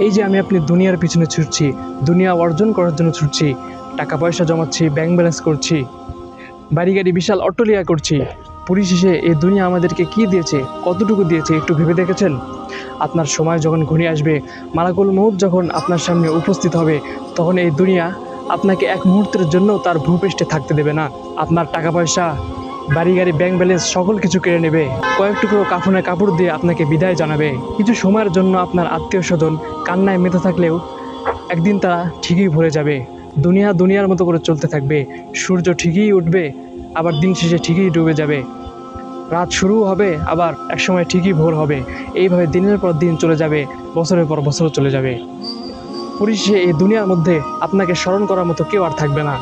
এই যে আমি আপনি দুনিয়ার পিছনে ছুটছি, দুনিয়া অর্জন করার জন্য ছুটছি, টাকা পয়সা জমাচ্ছি, ব্যাংক ব্যালেন্স করছি, বাড়ি গাড়ি বিশাল অট্টালিকা করছি, পরিশেষে এই দুনিয়া আমাদেরকে কি দিয়েছে, কতটুকু দিয়েছে একটু ভেবে দেখেছেন? আপনার সময় যখন ঘনিয়ে আসবে, মালাকুল মউত যখন আপনার সামনে উপস্থিত হবে, তখন এই দুনিয়া আপনাকে এক মুহূর্তের জন্য তার ভূপৃষ্ঠে থাকতে দেবে না। আপনার টাকা পয়সা, বাড়ি গাড়ি, ব্যাংক ব্যালেন্স সকল কিছু কেড়ে নেবে। কয়েক টুকরো কাফনের কাপড় দিয়ে আপনাকে বিদায় জানাবে। কিছু সময়ের জন্য আপনার আত্মীয় স্বজন কান্নায় মেতে থাকলেও একদিন তারা ঠিকই ভরে যাবে। দুনিয়া দুনিয়ার মতো করে চলতে থাকবে। সূর্য ঠিকই উঠবে, আবার দিন শেষে ঠিকই ডুবে যাবে। রাত শুরু হবে, আবার একসময় ঠিকই ভোর হবে। এইভাবে দিনের পর দিন চলে যাবে, বছরের পর বছর চলে যাবে। পরিশেষে এই দুনিয়ার মধ্যে আপনাকে স্মরণ করার মতো কেউ আর থাকবে না।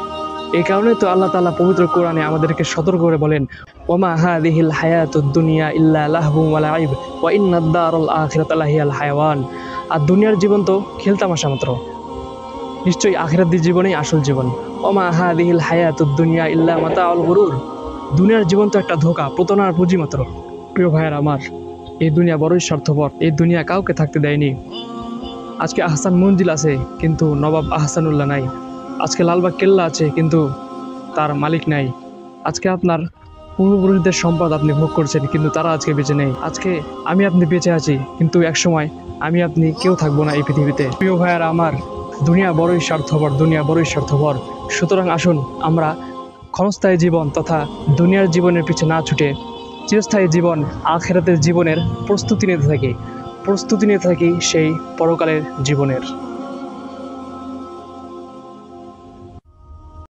এই কারণে তো আল্লাহ তাআলা পবিত্র কোরআনে আমাদেরকে সতর্ক করে বলেন, ওমা হাদিহিল হায়াতুদ দুনিয়া ইল্লা লাহবুম ওয়া লাইব ওয়া ইন্নাদ দারাল আখিরাতা লাহিয়াল হায়াওয়ান। আর দুনিয়ার জীবন তো খেলতামাশা মাত্র, নিশ্চয়ই আখিরাতের জীবনেই আসল জীবন। ওমা হাদিহিল হায়াতুদ দুনিয়া ইল্লা মাতাউল গুরুর। দুনিয়ার জীবন তো একটা ধোঁকা, প্রতারণার পুঁজি মাত্র। প্রিয় ভাইয়ের আমার, এই দুনিয়া বড়ই স্বার্থপর। এই দুনিয়া কাউকে থাকতে দেয়নি। আজকে আহসান মঞ্জিল আছে, কিন্তু নবাব আহসানুল্লাহ নাই। আজকে লালবাগ কেল্লা আছে, কিন্তু তার মালিক নাই। আজকে আপনার পূর্বপুরুষদের সম্পদ আপনি ভোগ করছেন, কিন্তু তারা আজকে বেঁচে নেই। আজকে আমি আপনি বেঁচে আছি, কিন্তু একসময় আমি আপনি কেউ থাকবো না এই পৃথিবীতে। প্রিয় ভাইয়ারা আমার, দুনিয়া বড়ই স্বার্থপর, দুনিয়া বড়ই স্বার্থপর। সুতরাং আসুন আমরা ক্ষণস্থায়ী জীবন তথা দুনিয়ার জীবনের পিছনে না ছুটে চিরস্থায়ী জীবন আখিরাতের জীবনের প্রস্তুতি নিতে থাকি সেই পরকালের জীবনের।